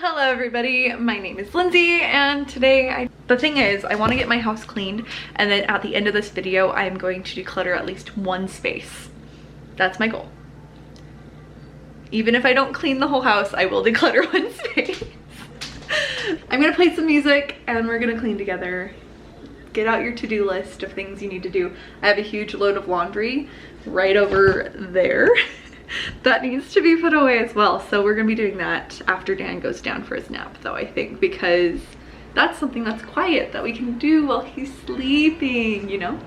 Hello everybody, my name is Lindsay, and today the thing is I want to get my house cleaned, and then at the end of this video I am going to declutter at least one space. That's my goal. Even if I don't clean the whole house, I will declutter one space. I'm gonna play some music and we're gonna clean together. Get out your to-do list of things you need to do. I have a huge load of laundry right over there that needs to be put away as well. So we're gonna be doing that after Dan goes down for his nap though, I think, because that's something that's quiet that we can do while he's sleeping, you know?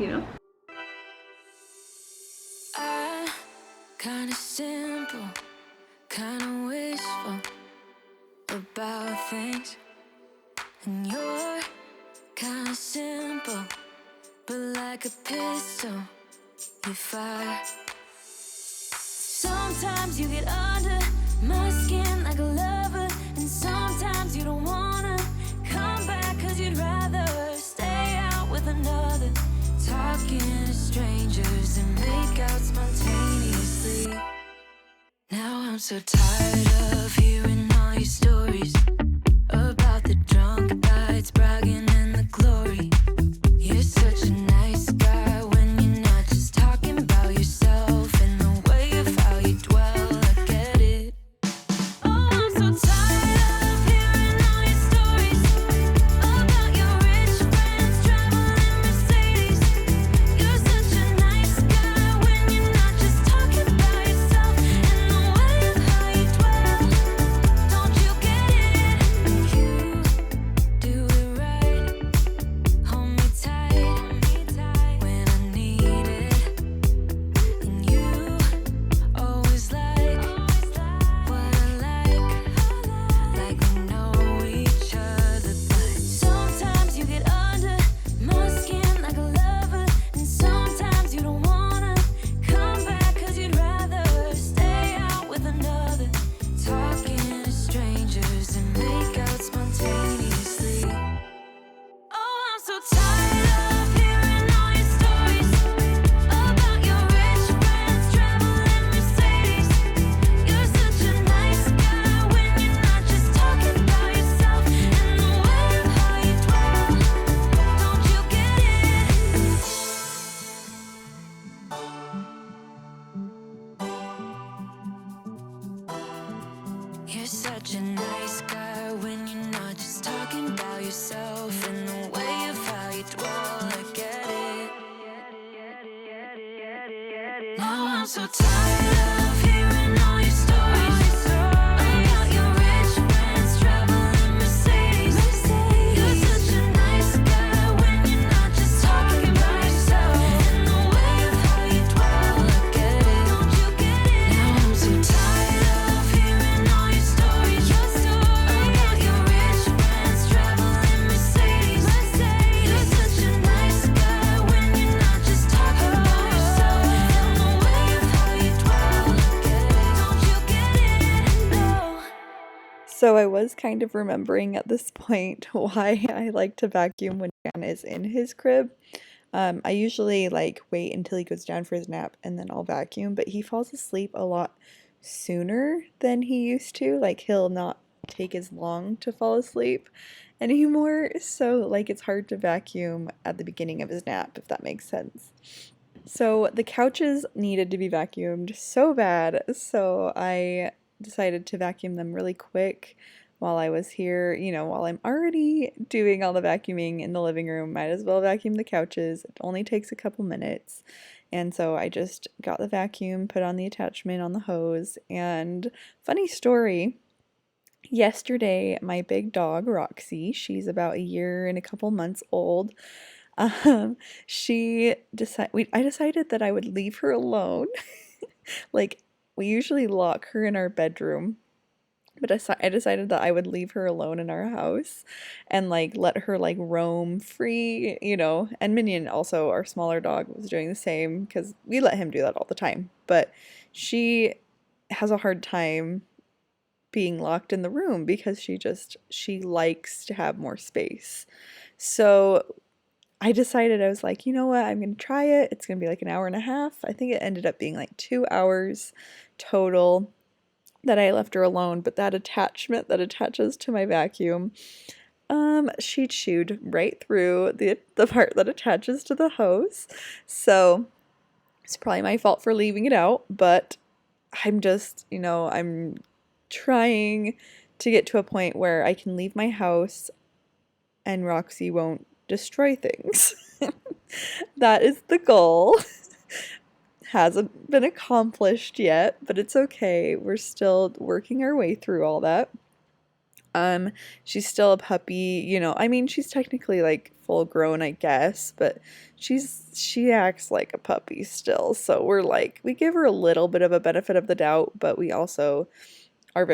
Kinda simple, kinda wishful about things, and you're kinda simple, but like a pistol, you fire. Sometimes you get under my skin like a lover, and sometimes you don't wanna come back 'cause you'd rather stay out with another, talking to strangers and make out spontaneously. Now I'm so tired of hearing all your stories about the drunk nights, bragging in the glory. You're such a nice guy when you're not just talking about yourself, and the way of how you dwell, I get it. Oh, I'm so tired of hearing all your stories about your rich friends traveling Mercedes. You're such a nice guy when you're not just talking about yourself, and the way of how you dwell, don't you get it? You do it right, hold me tight when I need it, and you always like what I like we know each other. But sometimes you get under my skin like a lover, and sometimes you don't wanna come back 'cause you'd rather stay out with another, talking to strangers and make out spontaneously. Oh, I'm so tired of hearing all your stories about your rich friends traveling Mercedes. You're such a nice guy when you're not just talking about yourself, and the way of how you dwell, don't you get it? You're such a nice guy when you're not just talking about yourself, and the way of how you dwell, I get it. Now I'm so tired of hearing all your stories about your rich friends traveling Mercedes. You're such a nice guy when you're not just talking about yourself, and the way of how you dwell, I get it. Don't you get it? Now I'm so tired of hearing all your stories about your rich friends traveling Mercedes. You're such a nice guy when you're not just talking about yourself, and the way of how you dwell, I get it. Don't you get it? No. So I was kind of remembering at this point why I like to vacuum when Dan is in his crib. I usually like wait until he goes down for his nap and then I'll vacuum, but he falls asleep a lot sooner than he used to. Like he'll not take as long to fall asleep anymore, so like it's hard to vacuum at the beginning of his nap, if that makes sense. So the couches needed to be vacuumed so bad, so I decided to vacuum them really quick while I was here. You know, while I'm already doing all the vacuuming in the living room, might as well vacuum the couches. It only takes a couple minutes. And so I just got the vacuum, put on the attachment on the hose, and funny story, yesterday my big dog Roxy, she's about a year and a couple months old, I decided that I would leave her alone. Like, we usually lock her in our bedroom, but I decided that I would leave her alone in our house and like let her like roam free, you know. And Minion, also our smaller dog, was doing the same because we let him do that all the time. But she has a hard time being locked in the room because she likes to have more space. So I decided, I was like, you know what, I'm gonna try it. It's gonna be like an hour and a half. I think it ended up being like 2 hours total. that I left her alone, but that attachment that attaches to my vacuum, she chewed right through the part that attaches to the hose. So it's probably my fault for leaving it out, but I'm just, I'm trying to get to a point where I can leave my house and Roxy won't destroy things. That is the goal. Hasn't been accomplished yet, but it's okay. We're still working our way through all that. She's still a puppy, I mean, she's technically like full grown, I guess, but she acts like a puppy still. So we give her a little bit of a benefit of the doubt, but we also are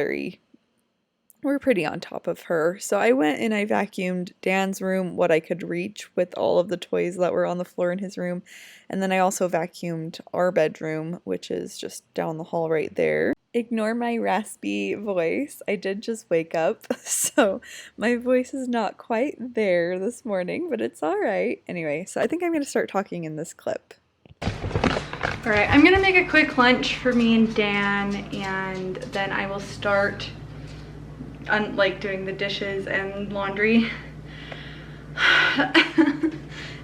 we're pretty on top of her. So I went and I vacuumed Dan's room, what I could reach with all of the toys that were on the floor in his room. And then I also vacuumed our bedroom, which is just down the hall right there. Ignore my raspy voice. I did just wake up, so my voice is not quite there this morning, but it's all right. Anyway, so I think I'm going to start talking in this clip. All right, I'm going to make a quick lunch for me and Dan, and then I will start doing the dishes and laundry.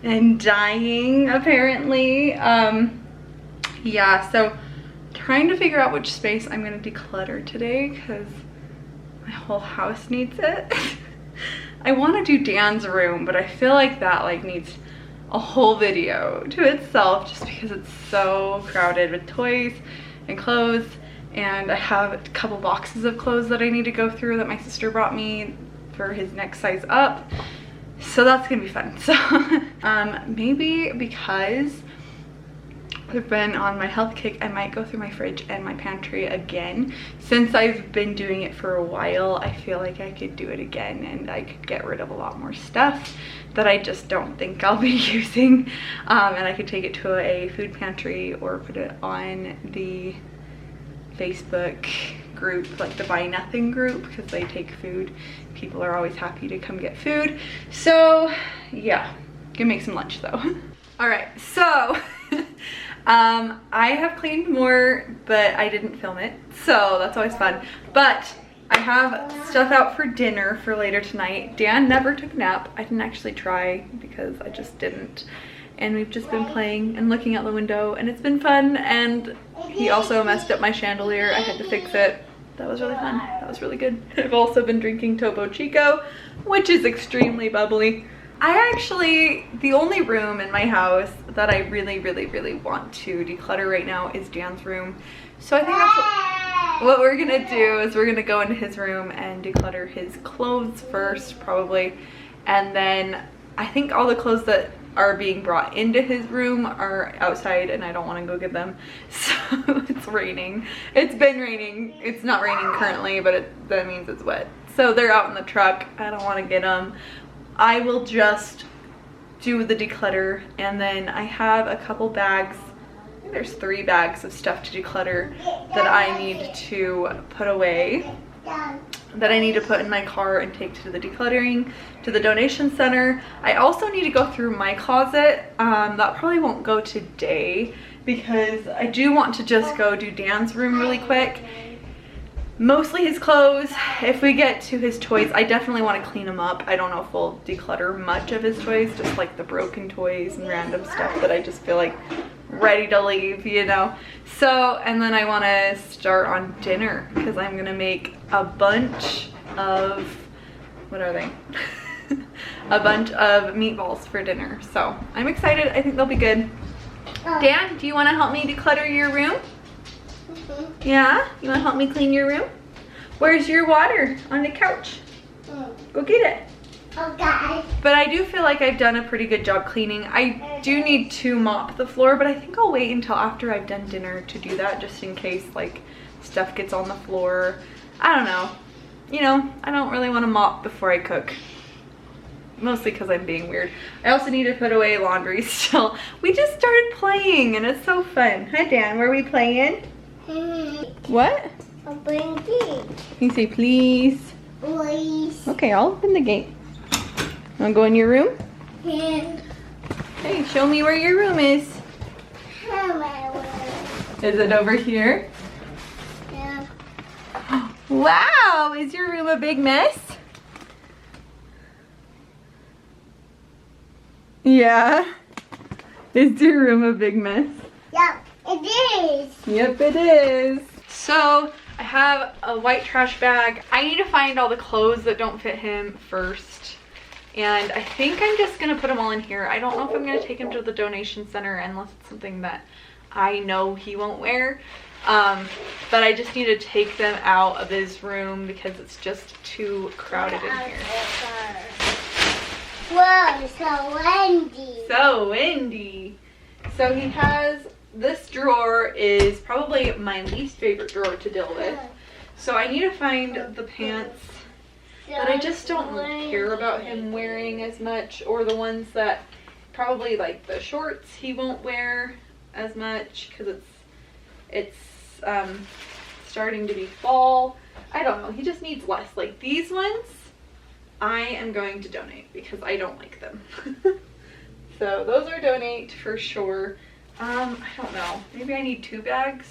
And dying, apparently. Yeah, so trying to figure out which space I'm going to declutter today because my whole house needs it. I want to do Dan's room, but I feel like that needs a whole video to itself just because it's so crowded with toys and clothes, and I have a couple boxes of clothes that I need to go through that my sister brought me for his next size up. So that's gonna be fun. So maybe because I've been on my health kick, I might go through my fridge and my pantry again. Since I've been doing it for a while, I feel like I could do it again and I could get rid of a lot more stuff that I just don't think I'll be using. And I could take it to a food pantry or put it on the Facebook group, like the Buy Nothing group, because they take food. People are always happy to come get food. So yeah, gonna make some lunch though. All right, so I have cleaned more, but I didn't film it, so that's always fun. But I have stuff out for dinner for later tonight. Dan never took a nap. I didn't actually try because I just didn't. And we've just been playing and looking out the window, and it's been fun. And he also messed up my chandelier. I had to fix it. That was really fun. That was really good. I've also been drinking Topo Chico, which is extremely bubbly. The only room in my house that I really, really, really want to declutter right now is Dan's room. So I think that's what we're gonna do is we're gonna go into his room and declutter his clothes first, probably. And then I think all the clothes that are being brought into his room are outside and I don't want to go get them. So it's raining. It's been raining. It's not raining currently, but that means it's wet. So they're out in the truck. I don't want to get them. I will just do the declutter, and then I have a couple bags. I think there's 3 bags of stuff to declutter that I need to put away, that I need to put in my car and take to the decluttering, to the donation center. I also need to go through my closet. That probably won't go today because I do want to just go do Dan's room really quick. Mostly his clothes. If we get to his toys, I definitely want to clean them up. I don't know if we'll declutter much of his toys, just like the broken toys and random stuff that I just feel like ready to leave, So, and then I want to start on dinner because I'm gonna make a bunch of, what are they? A bunch of meatballs for dinner. So I'm excited. I think they'll be good. Dan, do you want to help me declutter your room? Yeah? You want to help me clean your room? Where's your water? On the couch. Go get it. Okay. But I do feel like I've done a pretty good job cleaning. I do need to mop the floor, but I think I'll wait until after I've done dinner to do that, just in case stuff gets on the floor. I don't know. I don't really want to mop before I cook. Mostly because I'm being weird. I also need to put away laundry still. We just started playing and it's so fun. Hi Dan, were we playing? What? I'm playing games. Can you say please? Please. Okay, I'll open the gate. Wanna go in your room? Yeah. Hey, show me where your room is. Is it over here? Yeah. Wow, is your room a big mess? Yeah. Is your room a big mess? Yep, it is. Yep, it is. So I have a white trash bag. I need to find all the clothes that don't fit him first. And I think I'm just gonna put them all in here. I don't know if I'm gonna take him to the donation center unless it's something that I know he won't wear. But I just need to take them out of his room because it's just too crowded in here. Whoa, so windy. So windy. So he has, this drawer is probably my least favorite drawer to deal with. So I need to find the pants that I just don't care about him wearing as much, or the ones that probably like the shorts he won't wear as much because it's starting to be fall. I don't know, he just needs less. Like these ones I am going to donate because I don't like them. So those are donate for sure. I don't know, maybe I need 2 bags.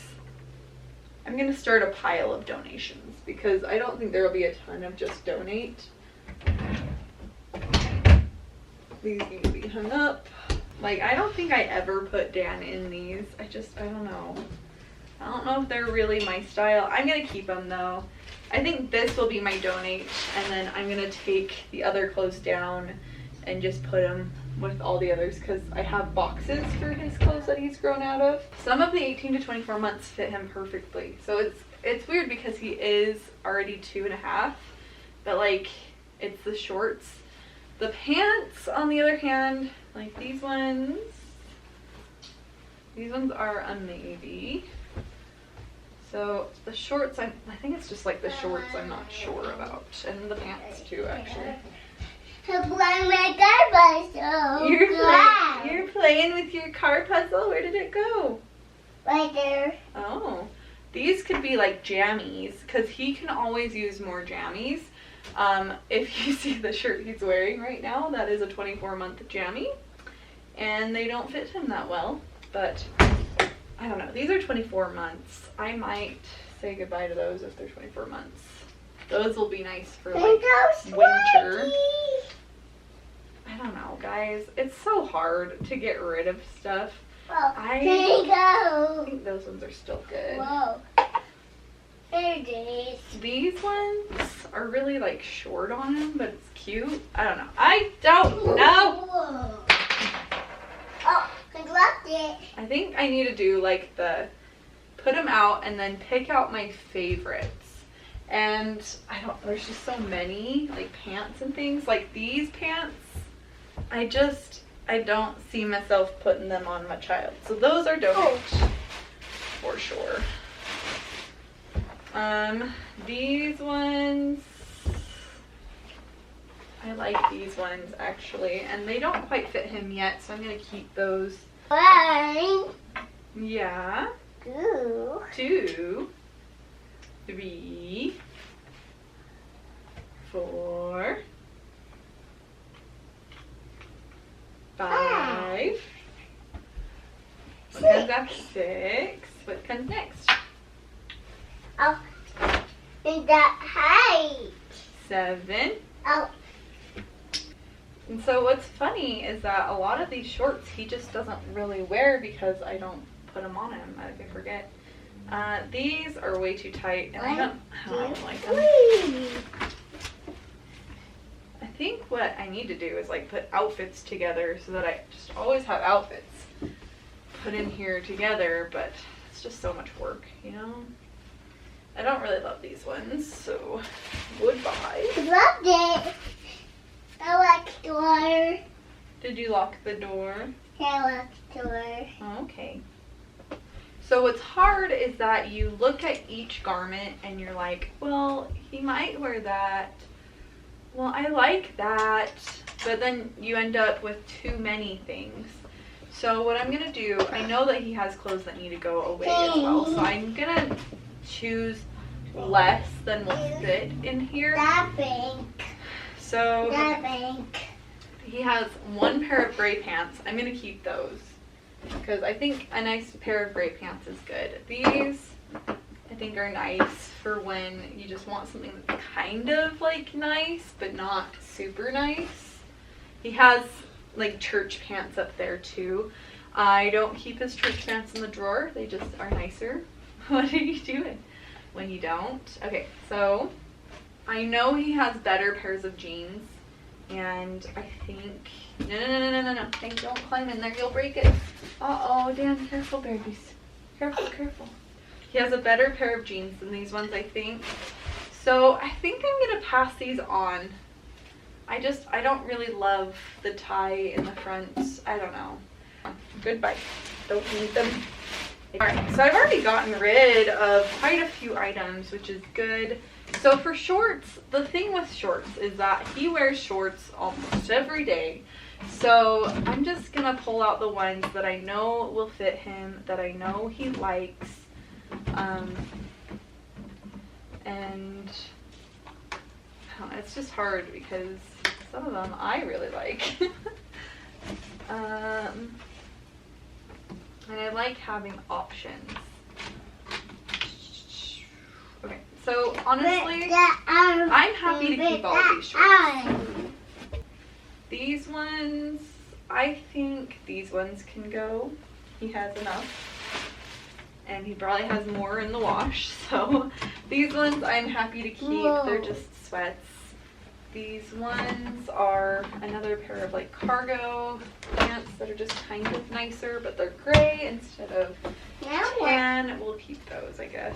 I'm gonna start a pile of donations because I don't think there will be a ton of just donate. These need to be hung up. Like, I don't think I ever put Dan in these. I don't know. I don't know if they're really my style. I'm gonna keep them though. I think this will be my donate, and then I'm gonna take the other clothes down and just put them with all the others because I have boxes for his clothes that he's grown out of. Some of the 18 to 24 months fit him perfectly. So it's weird because he is already 2.5, but like it's the shorts. The pants, on the other hand, like these ones are a maybe. So the shorts, I think it's just like the shorts I'm not sure about, and the pants too actually. I'm playing my car puzzle. You're playing with your car puzzle? Where did it go? Right there. Oh, these could be like jammies because he can always use more jammies. If you see the shirt he's wearing right now, that is a 24-month jammy, and they don't fit him that well, but I don't know. These are 24 months. I might say goodbye to those if they're 24 months. Those will be nice for like winter. I don't know, guys. It's so hard to get rid of stuff. Whoa, I think those ones are still good. Whoa. There it is. These ones are really like short on him, but it's cute. I don't know. I don't know. Whoa. Oh, I dropped it. I think I need to do like put them out and then pick out my favorites. And there's just so many like pants and things. Like these pants, I don't see myself putting them on my child. So those are donate for sure. These ones, I like these ones actually, and they don't quite fit him yet, so I'm gonna keep those. 1, Yeah. 2, 2, 3, 4, 5. What comes after 6? What comes next? Oh, is that height? 7. Oh, And so what's funny is that a lot of these shorts he just doesn't really wear because I don't put them on him. I forget. These are way too tight, and I don't like them. 3. I think what I need to do is like put outfits together so that I just always have outfits put in here together, but it's just so much work, you know? I don't really love these ones, so goodbye. Loved it. I like the door. Did you lock the door? I like the door. Okay. So what's hard is that you look at each garment and you're like, well, he might wear that. Well, I like that. But then you end up with too many things. So what I'm going to do, I know that he has clothes that need to go away as well. So I'm going to choose less than will fit in here. That pink. So That pink. he has 1 pair of gray pants. I'm going to keep those because I think a nice pair of gray pants is good. These, I think are nice for when you just want something that's kind of like nice, but not super nice. He has like church pants up there too. I don't keep his church pants in the drawer. They just are nicer. What are you doing when you don't? Okay, so I know he has better pairs of jeans, and I think, no, Thank, don't climb in there, you'll break it. Uh-oh, Dan, careful, babies. Careful. He has a better pair of jeans than these ones, I think. So I think I'm gonna pass these on. I don't really love the tie in the front. I don't know. Goodbye. Don't need them. Alright, so I've already gotten rid of quite a few items, which is good. So for shorts, the thing with shorts is that he wears shorts almost every day. So I'm just gonna pull out the ones that I know will fit him, that I know he likes. And it's just hard because some of them I really like. And I like having options. Okay, so honestly, I'm happy to keep all of these shorts. These ones, I think these ones can go. He has enough. And he probably has more in the wash. So these ones I'm happy to keep. They're just sweats. These ones are another pair of like cargo pants that are just kind of nicer, but they're gray instead of tan. We'll keep those, I guess.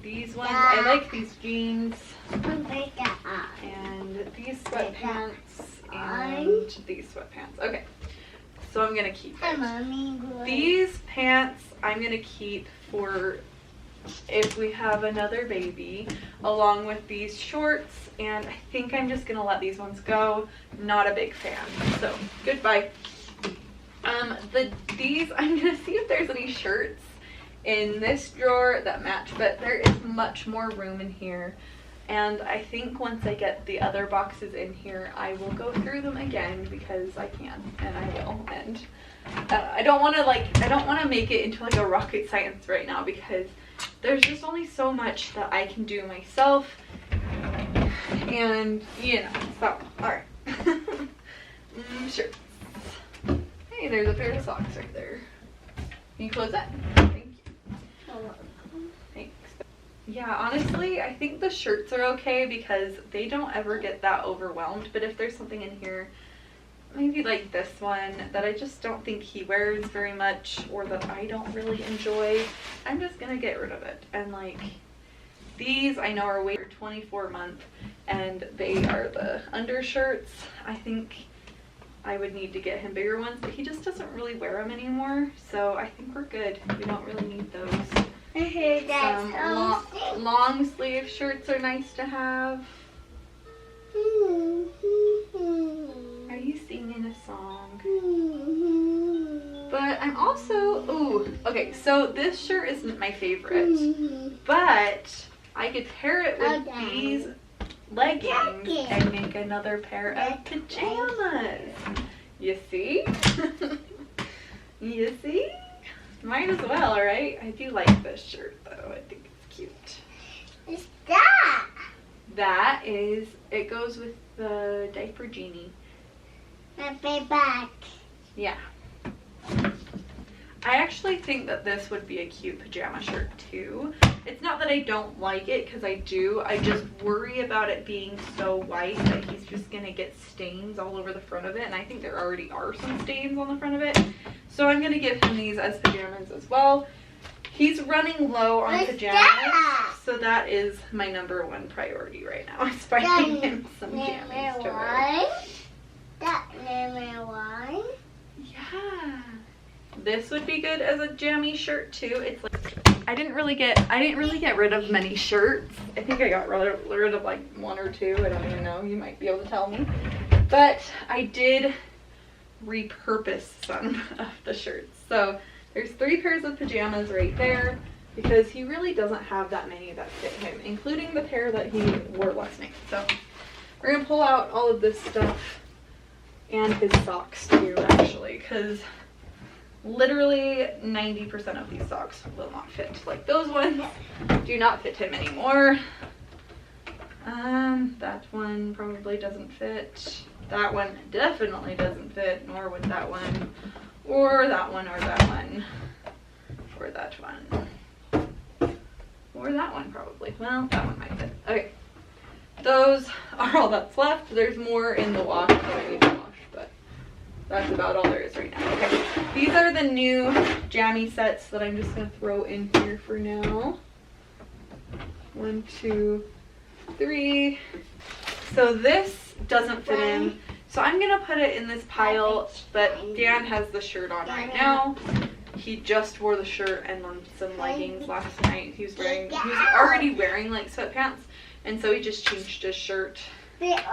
These ones, I like these jeans and these sweatpants and these sweatpants. Okay, so I'm gonna keep it. These pants I'm gonna keep for if we have another baby, along with these shorts, and I think I'm just gonna let these ones go. Not a big fan, so goodbye. These I'm gonna see if there's any shirts in this drawer that match, but there is much more room in here, and I think once I get the other boxes in here I will go through them again because I can, and I will. And I don't want to make it into like a rocket science right now because there's just only so much that I can do myself, and you know, so alright. Shirts. Hey, there's a pair of socks right there. Can you close that? Thank you. Thanks. Yeah, honestly, I think the shirts are okay because they don't ever get that overwhelmed, but if there's something in here, maybe like this one that I just don't think he wears very much or that I don't really enjoy, I'm just gonna get rid of it. And like these I know are way 24 month and they are the undershirts. I think I would need to get him bigger ones, but he just doesn't really wear them anymore, so I think we're good. We don't really need those. Some long sleeve shirts are nice to have. Are you singing a song? But I'm also, ooh, okay, so this shirt isn't my favorite, but I could pair it with these leggings and make another pair of pajamas. You see? You see? Might as well, right? I do like this shirt though. I think it's cute. What's that? That is, it goes with the diaper genie. My back. Yeah. I actually think that this would be a cute pajama shirt too. It's not that I don't like it, because I do. I just worry about it being so white that he's just going to get stains all over the front of it. And I think there already are some stains on the front of it. So I'm going to give him these as pajamas as well. He's running low on pajamas. So that is my #1 priority right now. Is finding him some jammies to wear. That #1. Yeah. This would be good as a jammy shirt too. It's like I didn't really get rid of many shirts. I think I got rid of like 1 or 2. I don't even know. You might be able to tell me. But I did repurpose some of the shirts. So there's 3 pairs of pajamas right there because he really doesn't have that many that fit him, including the pair that he wore last night. So we're gonna pull out all of this stuff and his socks too, actually, because literally 90% of these socks will not fit. Like those ones do not fit him anymore. That one probably doesn't fit. That one definitely doesn't fit, nor would that one, or that one, or that one, or that one, or that one probably. Well, that one might fit. Okay, those are all that's left. There's more in the wash that I need to wash, but that's about all there is right now. Okay, these are the new jammy sets that I'm just gonna throw in here for now. 1, 2, 3. So this doesn't fit in, so I'm gonna put it in this pile, but Dan has the shirt on right now. He just wore the shirt and then some leggings last night. He was already wearing like sweatpants, and so he just changed his shirt. Because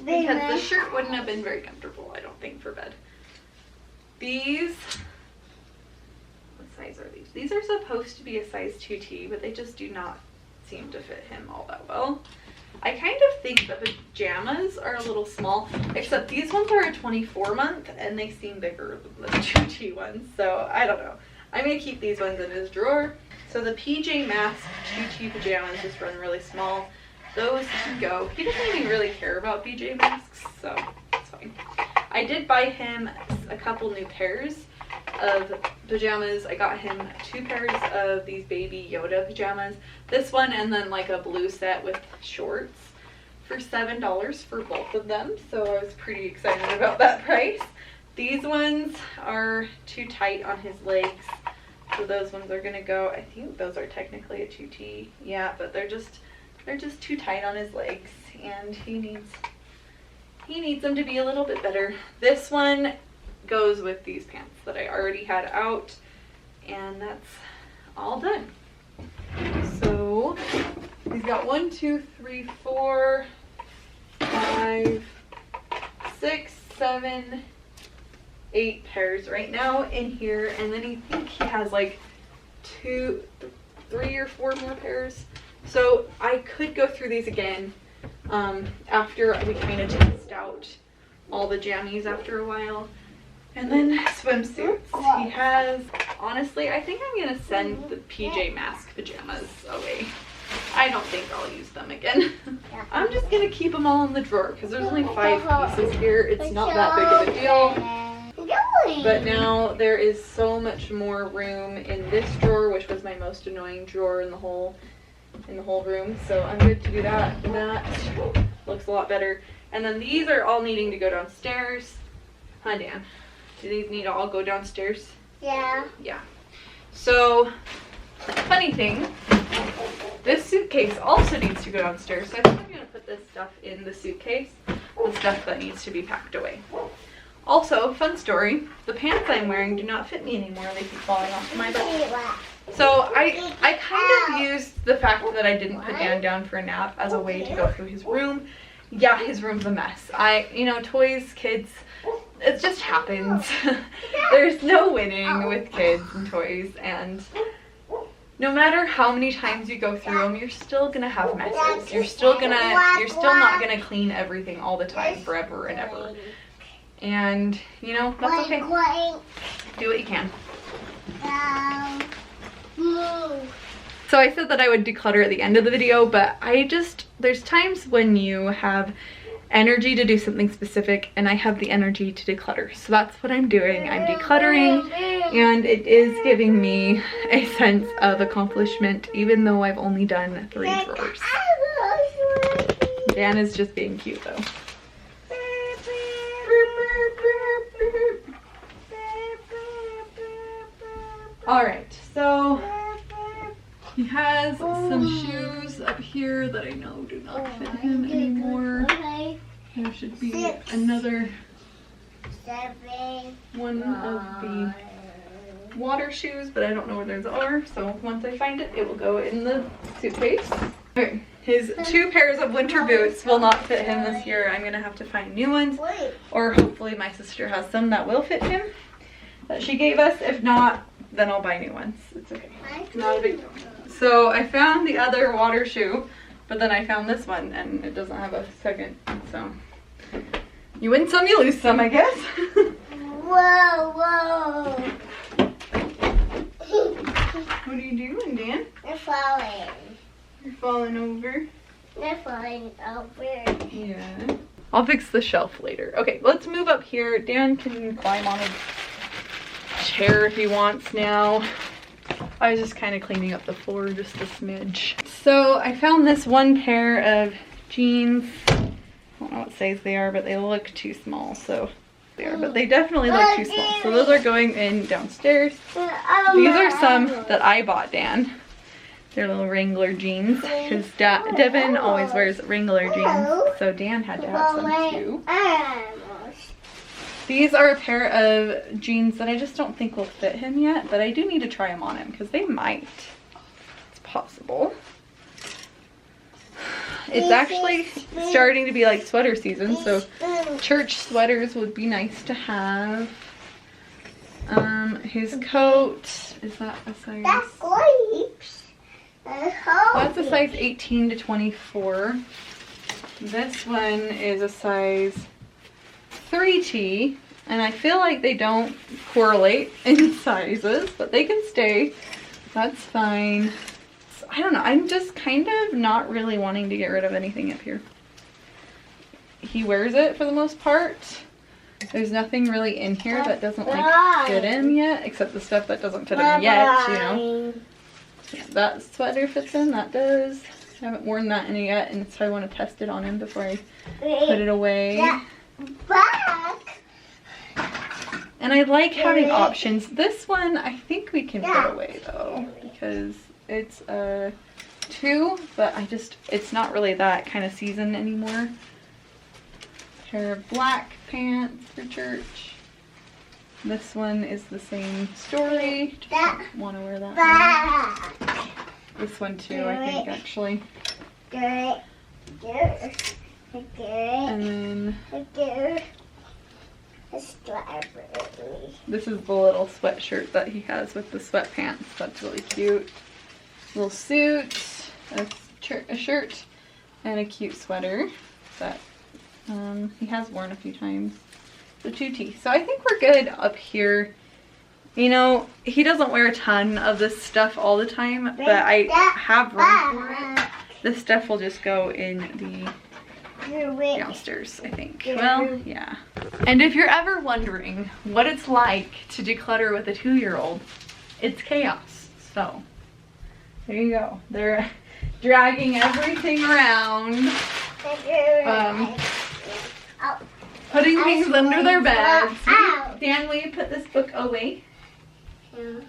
the shirt wouldn't have been very comfortable, I don't think, for bed. These, what size are these? These are supposed to be a size 2T, but they just do not seem to fit him all that well. I kind of think the pajamas are a little small, except these ones are a 24-month and they seem bigger than the 2T ones, so I don't know. I may keep these ones in his drawer. So the PJ Masks 2T pajamas just run really small. Those can go. He doesn't even really care about PJ Masks, so it's fine. I did buy him a couple new pairs of pajamas. I got him 2 pairs of these baby Yoda pajamas. This one and then like a blue set with shorts for $7 for both of them. So I was pretty excited about that price. These ones are too tight on his legs. So those ones are gonna go, I think those are technically a 2T. Yeah, but they're just too tight on his legs and he needs them to be a little bit better. This one goes with these pants that I already had out, and that's all done. So we've got 1, 2, 3, 4, 5, 6, 7, 8 pairs right now in here, and then I think he has like 2, 3 or 4 more pairs. So I could go through these again after we kind of test out all the jammies after a while. And then swimsuits. He has, honestly, I think I'm gonna send the PJ Mask pajamas away. I don't think I'll use them again. I'm just gonna keep them all in the drawer because there's only 5 pieces here. It's not that big of a deal. But now there is so much more room in this drawer, which was my most annoying drawer in the whole room. So I'm good to do that. That looks a lot better. And then these are all needing to go downstairs. Hi, Dan. Do these need to all go downstairs? Yeah. Yeah. So, funny thing, this suitcase also needs to go downstairs. So I think I'm going to put this stuff in the suitcase, the stuff that needs to be packed away. Also, fun story, the pants I'm wearing do not fit me anymore. They keep falling off my butt. So I kind of used the fact that I didn't put Dan down for a nap as a way to go through his room. Yeah, his room's a mess. You know, toys, kids, it just happens. There's no winning with kids and toys, and no matter how many times you go through them, you're still gonna have messes. You're still not gonna clean everything all the time forever and ever. And, you know, that's okay. Do what you can. So I said that I would declutter at the end of the video, but there's times when you have energy to do something specific, and I have the energy to declutter. So that's what I'm doing. I'm decluttering, and it is giving me a sense of accomplishment, even though I've only done 3 drawers. Dan is just being cute though. Alright, so he has some shoes up here that I know do not fit him anymore. There should be another one of the water shoes, but I don't know where those are. So once I find it, it will go in the suitcase. Okay, his 2 pairs of winter boots will not fit him this year. I'm gonna have to find new ones, or hopefully my sister has some that will fit him that she gave us. If not, then I'll buy new ones. It's okay. Not a big deal. So I found the other water shoe, but then I found this one and it doesn't have a second. So You win some, you lose some, I guess. Whoa, whoa. What are you doing, Dan? They're falling. You're falling over. They're falling over. Yeah. I'll fix the shelf later. Okay, let's move up here. Dan can climb on a chair if he wants now. I was just kind of cleaning up the floor just a smidge. So I found this one pair of jeans. I don't know what size they are, but they look too small, so they are. But they definitely look too small. So those are going in downstairs. These are some that I bought Dan. They're little Wrangler jeans, because Devin always wears Wrangler jeans, so Dan had to have some too. These are a pair of jeans that I just don't think will fit him yet, but I do need to try them on him, because they might. It's possible. It's actually starting to be like sweater season, so church sweaters would be nice to have. His coat, is that a size? That's a size 18 to 24. This one is a size 3T, and I feel like they don't correlate in sizes, but they can stay. That's fine. So, I don't know. I'm just kind of not really wanting to get rid of anything up here. He wears it for the most part. There's nothing really in here that doesn't like fit him yet, except the stuff that doesn't fit him yet, you know. Yeah, that sweater fits in, that does. I haven't worn that in yet, and so I want to test it on him before I put it away. And I like having options. This one, I think we can put away though, because it's a 2, but it's not really that kind of season anymore. Pair of black pants for church. This one is the same story. Just want to wear that one. This one too, I think, actually. And then this is the little sweatshirt that he has with the sweatpants. That's really cute. Little suit, a shirt, and a cute sweater that he has worn a few times. The 2T. So I think we're good up here. You know, he doesn't wear a ton of this stuff all the time, but I have room for it. This stuff will just go in the downstairs, I think. Well, yeah. And if you're ever wondering what it's like to declutter with a 2-year-old, it's chaos. So, there you go. They're dragging everything around. Putting things under their beds. Dan, will you put this book away? Yeah.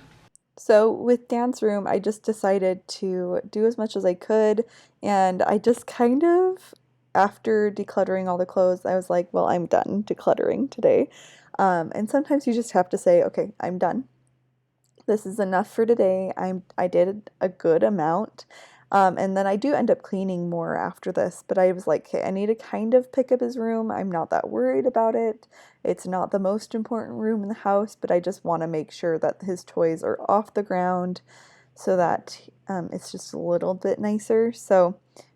So with Dan's room, I just decided to do as much as I could, and I just kind of, after decluttering all the clothes, I was like, well, I'm done decluttering today. And sometimes you just have to say, okay, I'm done. This is enough for today. I did a good amount. And then I do end up cleaning more after this, but I was like, okay, I need to kind of pick up his room. I'm not that worried about it. It's not the most important room in the house, but I just want to make sure that his toys are off the ground so that it's just a little bit nicer. So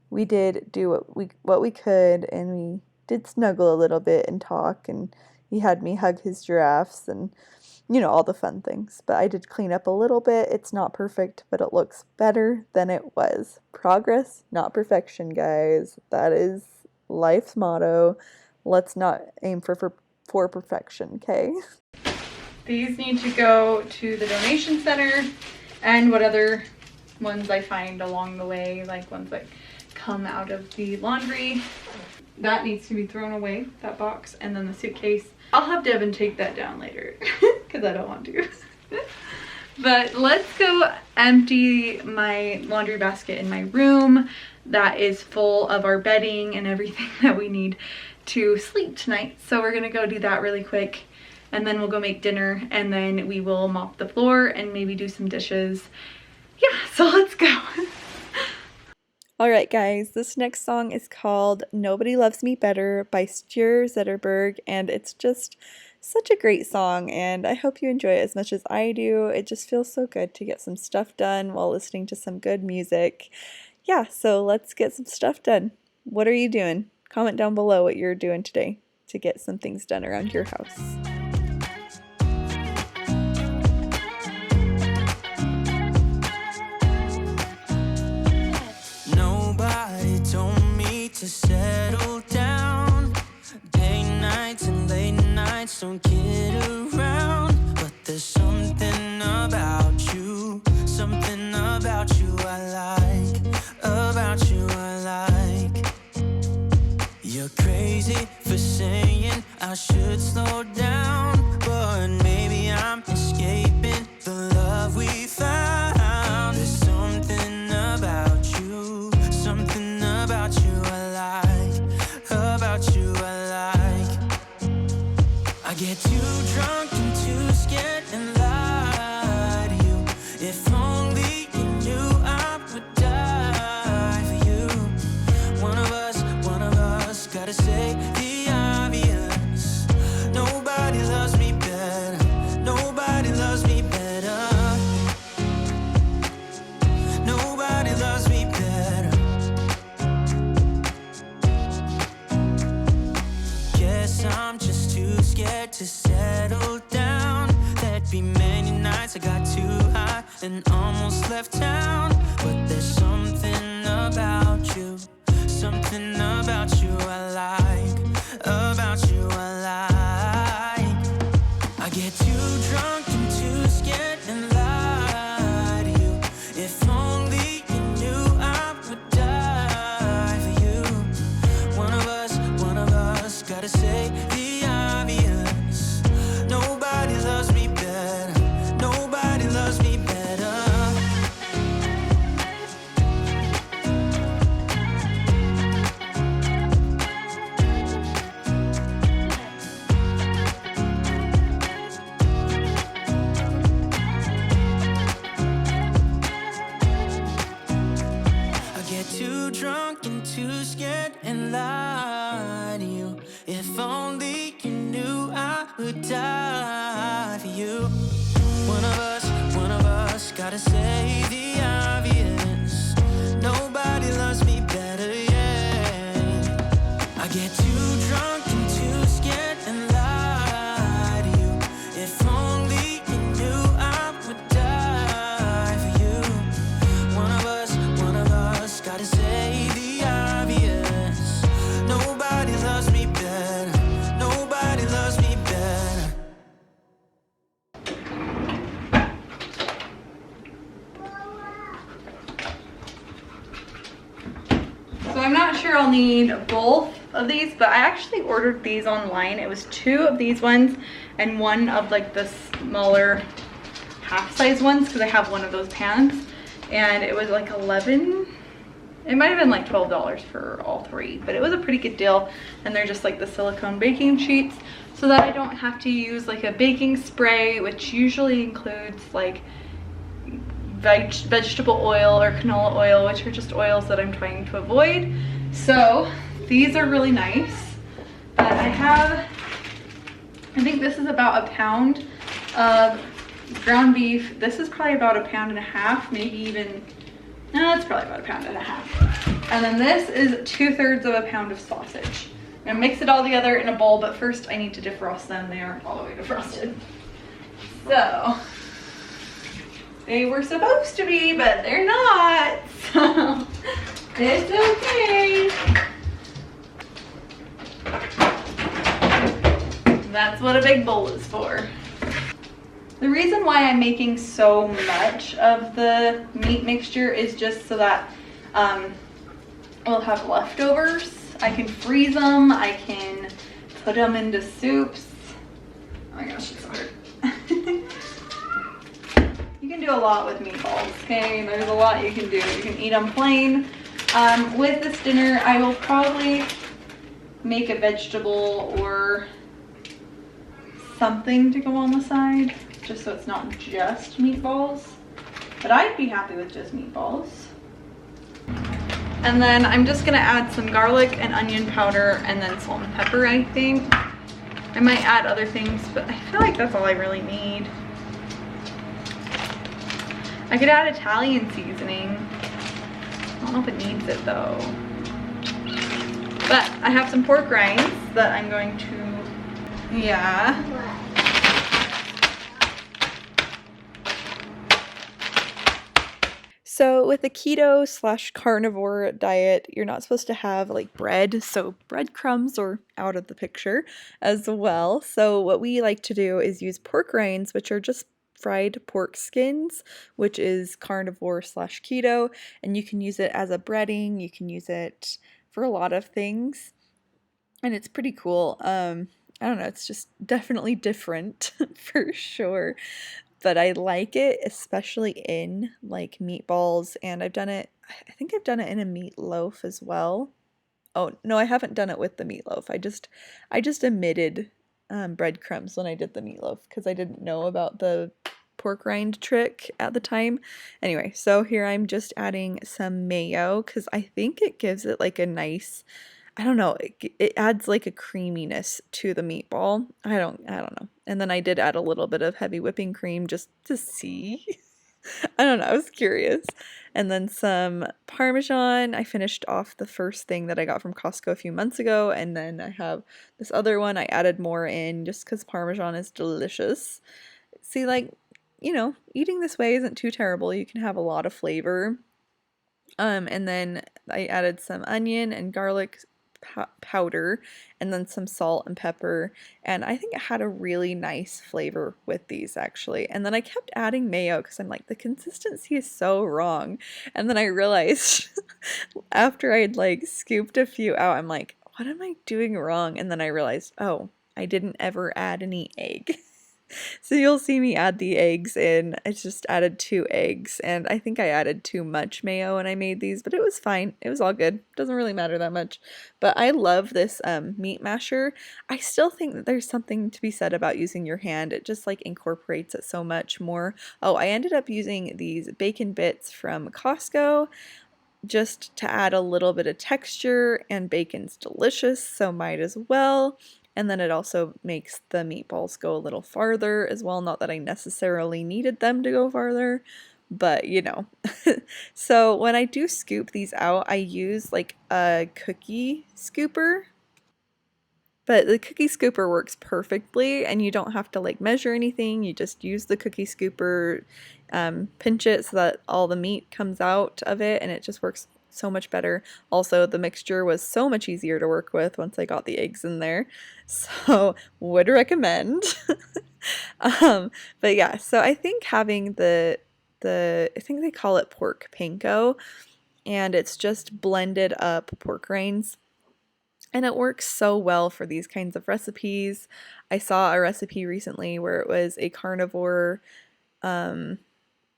we did do what we could, and we did snuggle a little bit and talk, and he had me hug his giraffes and, you know, all the fun things. But I did clean up a little bit. It's not perfect, but it looks better than it was. Progress, not perfection, guys. That is life's motto. Let's not aim for perfection, okay? These need to go to the donation center, and what other ones I find along the way, like ones that come out of the laundry. That needs to be thrown away, that box, and then the suitcase. I'll have Devin take that down later because I don't want to. But let's go empty my laundry basket in my room that is full of our bedding and everything that we need to sleep tonight. So we're gonna go do that really quick, and then we'll go make dinner, and then we will mop the floor and maybe do some dishes. Yeah, so let's go. Alright guys, this next song is called Nobody Loves Me Better by Stuart Zetterberg, and it's just such a great song, and I hope you enjoy it as much as I do. It just feels so good to get some stuff done while listening to some good music. Yeah, so let's get some stuff done. What are you doing? Comment down below what you're doing today. to get some things done around your house. Nobody told me to settle down. Day nights and late nights don't get around. But there's something about you I like. About you I like. You're crazy for saying I should slow down, but maybe I'm escaping the love we found. There's something about you I like. About you I like. I get too drunk and too scared and lie to you. If only you knew I would die for you. One of us gotta say the obvious. Nobody loves me better. Nobody loves me better. Nobody loves me better. Guess I'm just too scared to settle down. There'd be many nights I got too high and almost left town. But there's something about you I like. About you I like. I get too drunk and too scared and lie to you. If only you knew I would die for you. One of us gotta say the obvious. Nobody loves me better. Nobody loves me better. Too drunk and too scared and lie to you. If only you knew I would die for you. One of us gotta say the obvious. Nobody loves me better, yeah. I get too drunk and too scared and lie to you. If only you knew I would die for you. One of us gotta say the obvious. Nobody loves me better. Nobody loves me better. So I'm not sure I'll need both of these, but I actually ordered these online. It was 2 of these ones and 1 of like the smaller half-size ones because I have one of those pans, and it was like 11. It might have been like $12 for all 3, but it was a pretty good deal. And they're just like the silicone baking sheets, so that I don't have to use like a baking spray, which usually includes like vegetable oil or canola oil, which are just oils that I'm trying to avoid. So these are really nice. But I think this is about a pound of ground beef. This is probably about 1.5 pounds, maybe even, no, it's probably about 1.5 pounds. And then this is 2/3 of a pound of sausage. I'm gonna mix it all together in a bowl, but first I need to defrost them. They aren't all the way defrosted. So they were supposed to be, but they're not. So it's okay. That's what a big bowl is for. The reason why I'm making so much of the meat mixture is just so that we'll have leftovers. I can freeze them, I can put them into soups. Oh my gosh, it's so hard. You can do a lot with meatballs, okay? There's a lot you can do. You can eat them plain. With this dinner, I will probably make a vegetable or something to go on the side, just so it's not just meatballs. But I'd be happy with just meatballs. And then I'm just gonna add some garlic and onion powder and then salt and pepper, I think. I might add other things, but I feel like that's all I really need. I could add Italian seasoning. I don't know if it needs it though. But I have some pork rinds that I'm going to, yeah. So with a keto slash carnivore diet, you're not supposed to have like bread, so breadcrumbs are out of the picture as well. So what we like to do is use pork rinds, which are just fried pork skins, which is carnivore slash keto, and you can use it as a breading, you can use it for a lot of things, and it's pretty cool. I don't know, it's just definitely different for sure. But I like it, especially in like meatballs, and I've done it, I think I've done it in a meatloaf as well. Oh, no, I haven't done it with the meatloaf. I just omitted breadcrumbs when I did the meatloaf because I didn't know about the pork rind trick at the time. Anyway, so here I'm just adding some mayo because I think it gives it like a nice, I don't know, it adds like a creaminess to the meatball. I don't know. And then I did add a little bit of heavy whipping cream just to see. I don't know, I was curious. And then some Parmesan. I finished off the first thing that I got from Costco a few months ago, and then I have this other one. I added more in just because Parmesan is delicious. See, like, eating this way isn't too terrible. You can have a lot of flavor. And then I added some onion and garlic powder, and then some salt and pepper, and I think it had a really nice flavor with these actually. And then I kept adding mayo because I'm like, the consistency is so wrong. And then I realized after I'd like scooped a few out, I'm like, what am I doing wrong? And then I realized, oh, I didn't ever add any egg. So you'll see me add the eggs in. I just added 2 eggs, and I think I added too much mayo when I made these, but it was fine. It was all good. Doesn't really matter that much. But I love this meat masher. I still think that there's something to be said about using your hand. It just like incorporates it so much more. Oh, I ended up using these bacon bits from Costco just to add a little bit of texture, and bacon's delicious, so might as well. And then it also makes the meatballs go a little farther as well. Not that I necessarily needed them to go farther, but So when I do scoop these out, I use like a cookie scooper. But the cookie scooper works perfectly, and you don't have to like measure anything. You just use the cookie scooper, pinch it so that all the meat comes out of it, and it just works so much better. Also, the mixture was so much easier to work with once I got the eggs in there. So, would recommend. But yeah, so I think having I think they call it pork panko, and it's just blended up pork rinds. And it works so well for these kinds of recipes. I saw a recipe recently where it was a carnivore, what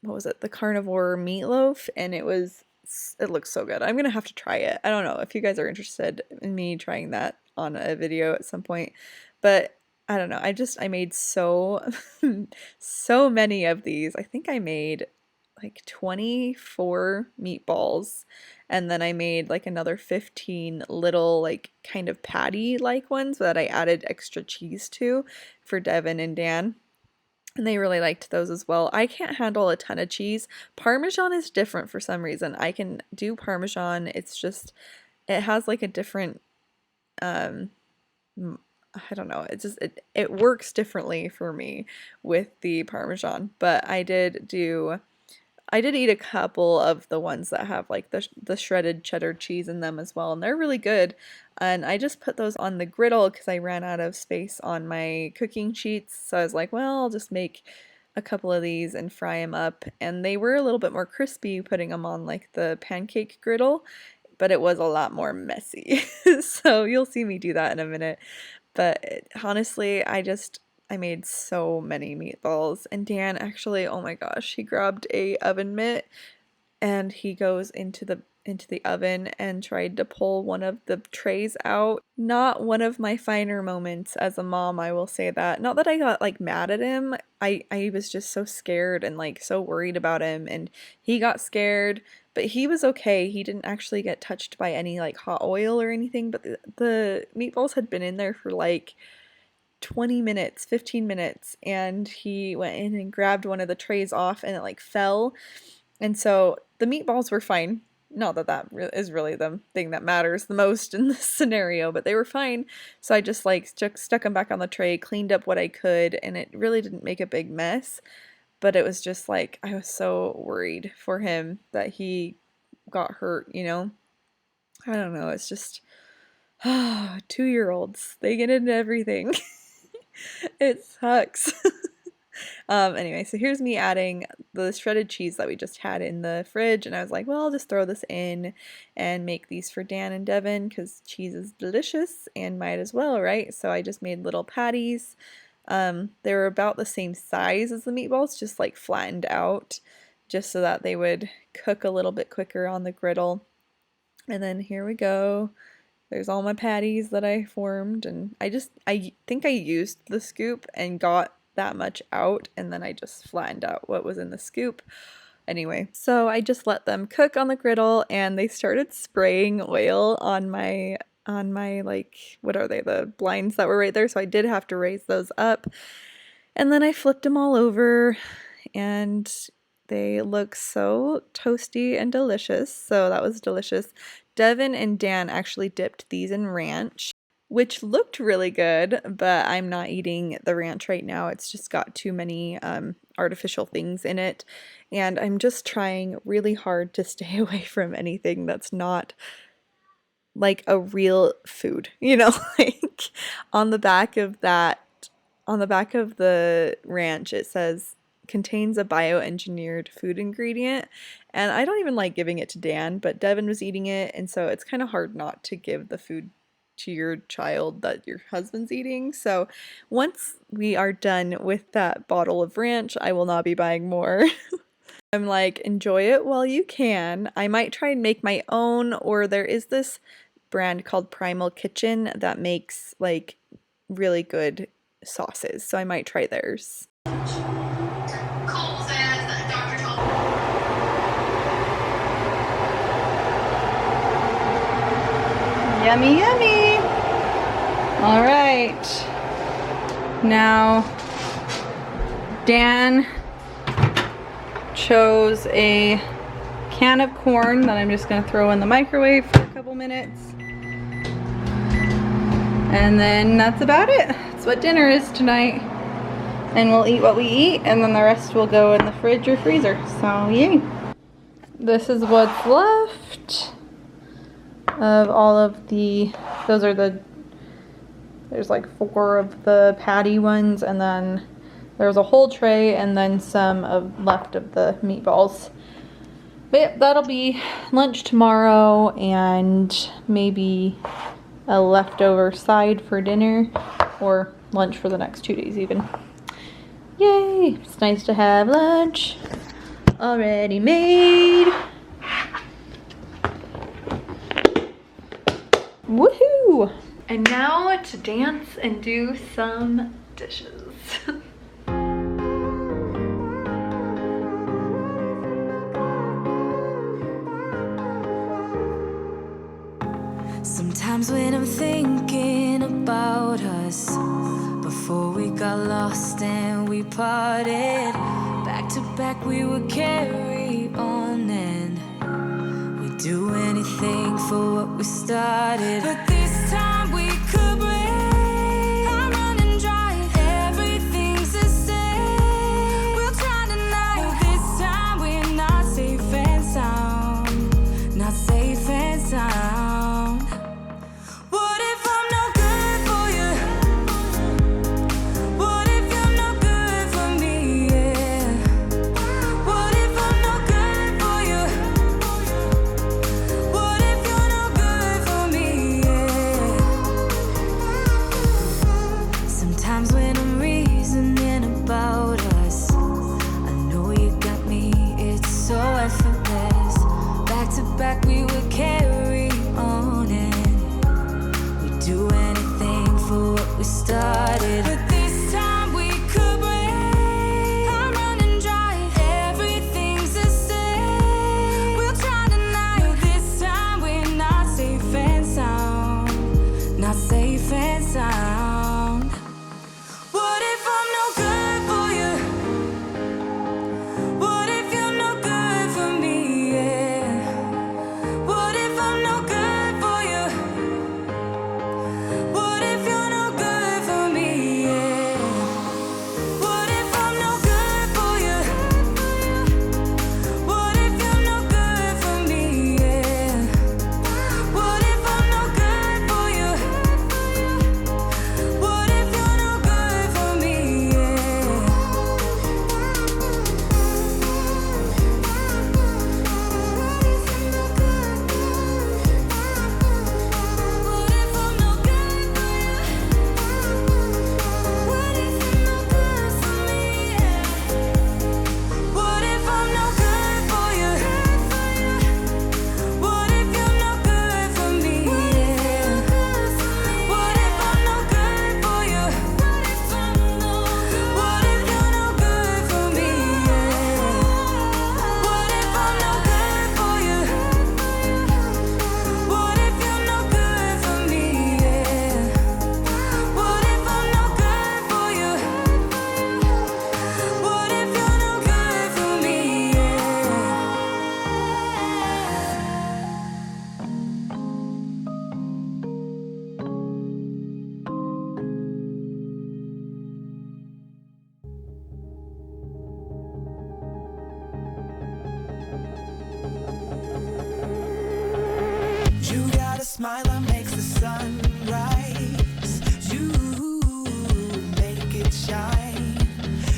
was it? The carnivore meatloaf, and it looks so good. I'm gonna have to try it. I don't know if you guys are interested in me trying that on a video at some point, but I don't know. I made so so many of these. I think I made like 24 meatballs, and then I made like another 15 little like kind of patty like ones that I added extra cheese to for Devin and Dan, and they really liked those as well. I can't handle a ton of cheese. Parmesan is different for some reason. I can do Parmesan. It's just it has like a different I don't know. It works differently for me with the Parmesan, but I did eat a couple of the ones that have like the shredded cheddar cheese in them as well, and they're really good. And I just put those on the griddle because I ran out of space on my cooking sheets. So I was like, well, I'll just make a couple of these and fry them up. And they were a little bit more crispy putting them on like the pancake griddle, but it was a lot more messy. So you'll see me do that in a minute. But honestly, I made so many meatballs, and Dan actually, oh my gosh, he grabbed a oven mitt and he goes into the oven and tried to pull one of the trays out. Not one of my finer moments as a mom, I will say that. Not that I got like mad at him. I was just so scared and like so worried about him, and he got scared, but he was okay. He didn't actually get touched by any like hot oil or anything, but the meatballs had been in there for like 20 minutes, 15 minutes, and he went in and grabbed one of the trays off and it like fell. And so the meatballs were fine. not that that is really the thing that matters the most in this scenario, but they were fine. So I just like stuck them back on the tray, cleaned up what I could, and it really didn't make a big mess. But it was just like, I was so worried for him that he got hurt, you know? I don't know, it's just, 2-year-olds, they get into everything. It sucks. Anyway, so here's me adding the shredded cheese that we just had in the fridge, and I was like, well, I'll just throw this in and make these for Dan and Devin because cheese is delicious and might as well, right? So I just made little patties. They were about the same size as the meatballs, just like flattened out, just so that they would cook a little bit quicker on the griddle. And then here we go. There's all my patties that I formed, and I think I used the scoop and got that much out, and then I just flattened out what was in the scoop. Anyway, so I just let them cook on the griddle, and they started spraying oil on my like, what are they, the blinds that were right there, so I did have to raise those up. And then I flipped them all over, and they look so toasty and delicious, so that was delicious. Devin and Dan actually dipped these in ranch, which looked really good, but I'm not eating the ranch right now. It's just got too many artificial things in it, and I'm just trying really hard to stay away from anything that's not like a real food, you know? Like on the back of the ranch, it says contains a bioengineered food ingredient, and I don't even like giving it to Dan, but Devin was eating it, and so it's kind of hard not to give the food to your child that your husband's eating. So once we are done with that bottle of ranch, I will not be buying more. I'm like, enjoy it while you can. I might try and make my own, or there is this brand called Primal Kitchen that makes like really good sauces, so I might try theirs. Yummy, yummy. All right. Now, Dan chose a can of corn that I'm just going to throw in the microwave for a couple minutes. And then that's about it. That's what dinner is tonight. And we'll eat what we eat, and then the rest will go in the fridge or freezer. So, yay. This is what's left of all of the, there's like 4 of the patty ones, and then there's a whole tray, and then some left of the meatballs. But yeah, that'll be lunch tomorrow, and maybe a leftover side for dinner, or lunch for the next 2 days even. Yay! It's nice to have lunch already made. Woohoo! And now to dance and do some dishes. Sometimes when I'm thinking about us, before we got lost and we parted, back to back we would carry on and we'd do anything for what we started. But this time we could break. I'm running dry, everything's the same. We'll try tonight, but this time we're not safe and sound. Not safe and sound. Yeah. smile that makes the sun rise. You make it shine,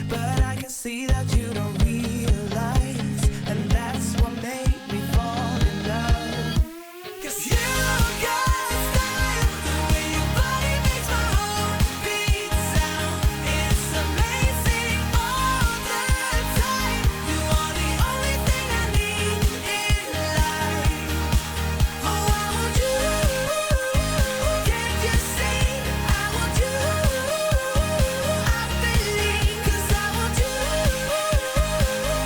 but I can see that you don't realize, and that's what made me fall in love. 'Cause you got style, the way your body makes my heart beat sound. It's amazing all the time. You are the only thing I need in life. Oh, I want you. Can't you see? I want you. I believe, 'cause I want you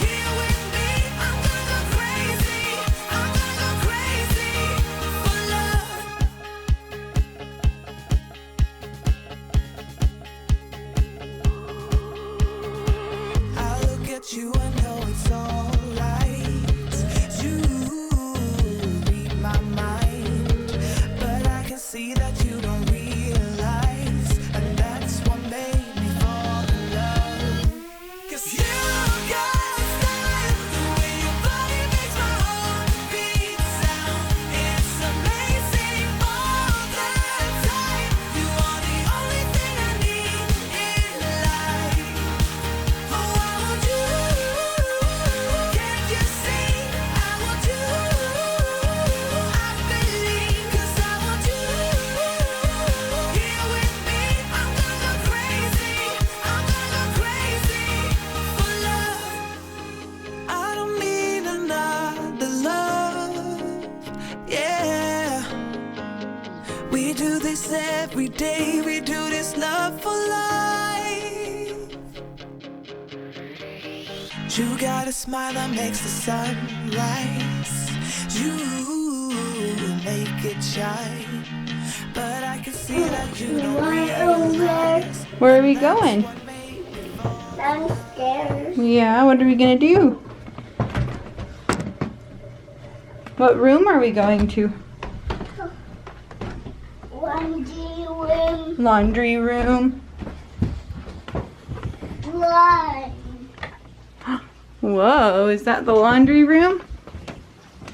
here with me. I'm gonna go crazy. I'm gonna go crazy for love. I look at you and know it's alright. You read my mind, but I can see that you don't realize, and that's what made me fall in love. 'Cause you got style, the way your body makes my heart beat sound. It's amazing all the time. You are the only thing I need in life. Oh, I want you. Can't you see? I want you. I believe, 'cause I want you here with me. I'm gonna go crazy. I'm gonna go crazy for love. I don't need another love. Yeah. We do this every day. We do this love for life. You got a smile that makes the sun rise. You make it shine, but I can see that you don't realize. Where are we going? Downstairs. Yeah, what are we gonna do? What room are we going to? Laundry room. Laundry room. Line. Whoa, is that the laundry room?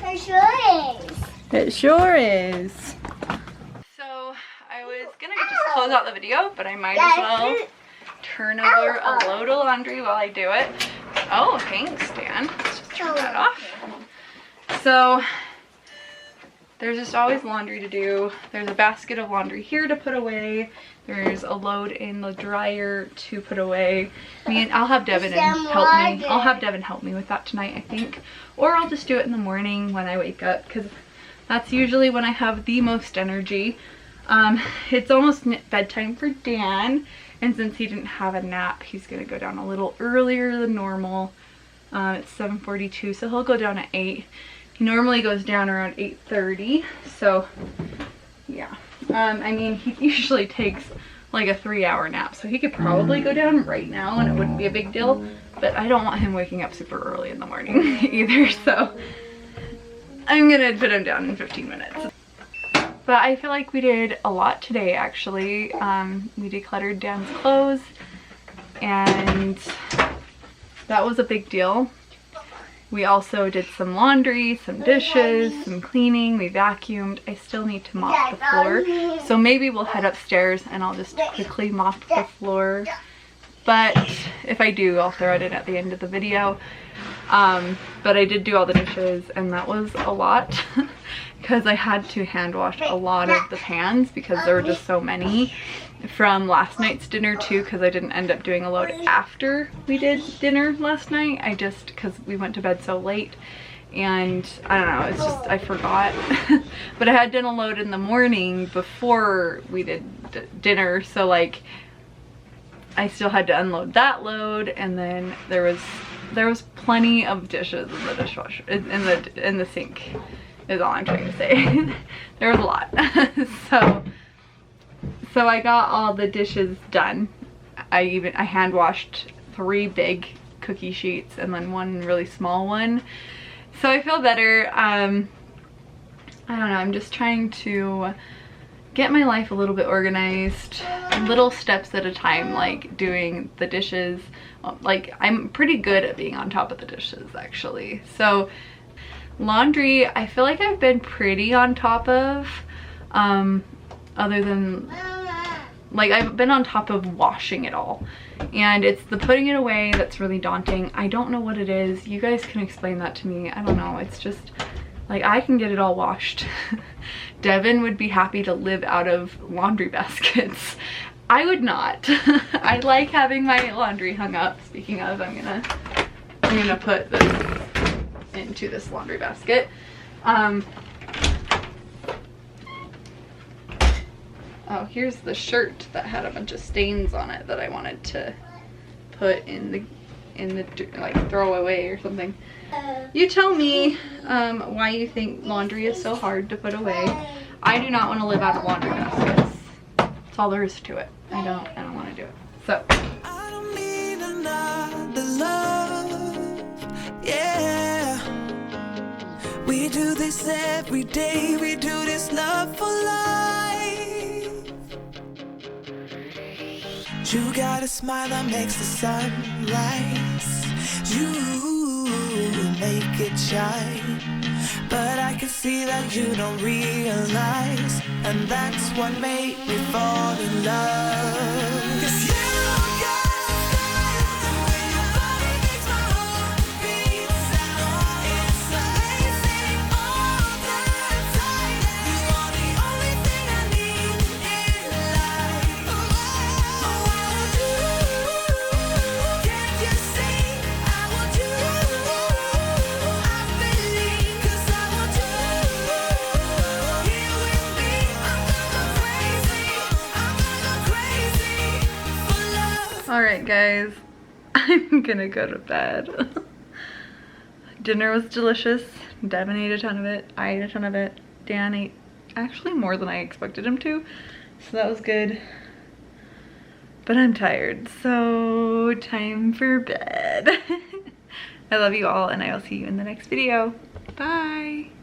It sure is. It sure is. So I was gonna just close out the video, but I might as well turn over a load of laundry while I do it. Oh, thanks, Dan. Let's just turn that off. So there's just always laundry to do. There's a basket of laundry here to put away. There's a load in the dryer to put away. I'll have Devin help me. I'll have Devin help me with that tonight, I think. Or I'll just do it in the morning when I wake up, because that's usually when I have the most energy. It's almost bedtime for Dan, and since he didn't have a nap, he's gonna go down a little earlier than normal. It's 7:42, so he'll go down at 8. He normally goes down around 8:30, so yeah. I mean, he usually takes like a 3-hour nap, so he could probably go down right now and it wouldn't be a big deal, but I don't want him waking up super early in the morning either, so I'm gonna put him down in 15 minutes. But I feel like we did a lot today, actually. We decluttered Dan's clothes, and that was a big deal. We also did some laundry, some dishes, some cleaning, we vacuumed. I still need to mop the floor, so maybe we'll head upstairs and I'll just quickly mop the floor. But if I do, I'll throw it in at the end of the video. But I did do all the dishes, and that was a lot because I had to hand wash a lot of the pans because there were just so many from last night's dinner too, because I didn't end up doing a load after we did dinner last night. I just, because we went to bed so late, and I don't know, it's just, I forgot. But I had done a load in the morning before we did dinner, so like I still had to unload that load, and then there was plenty of dishes in the dishwasher, in the sink is all I'm trying to say. There was a lot. So I got all the dishes done. I hand washed 3 big cookie sheets and then 1 really small one. So I feel better. I don't know, I'm just trying to get my life a little bit organized, little steps at a time, like doing the dishes. Like, I'm pretty good at being on top of the dishes, actually. So laundry, I feel like I've been pretty on top of. other than, like, I've been on top of washing it all, and it's the putting it away that's really daunting. I don't know what it is. You guys can explain that to me. I don't know. It's just like, I can get it all washed. Devin would be happy to live out of laundry baskets. I would not. I like having my laundry hung up. Speaking of, I'm gonna put this into this laundry basket. Oh, here's the shirt that had a bunch of stains on it that I wanted to put in the like, throw away or something. You tell me why you think laundry is so hard to put away. I do not want to live out of laundry baskets. That's all there is to it. I don't want to do it. So I don't need another love, yeah. We do this every day, we do this love for life. You got a smile that makes the sun rise. You make it shine, but I can see that you don't realize, and that's what made me fall in love. 'Cause you got style, the way your body makes my heart beat. It's amazing all the time. You are the only thing I need in life. Oh, I want you. Can't you see? I want you. I believe, 'cause I want you here with me. I'm gonna go crazy. I'm gonna go crazy for love. all right, guys, I'm gonna go to bed. Dinner was delicious. Devin ate a ton of it. I ate a ton of it. Dan ate actually more than I expected him to, so that was good. But I'm tired, so time for bed. I love you all, and I will see you in the next video. Bye.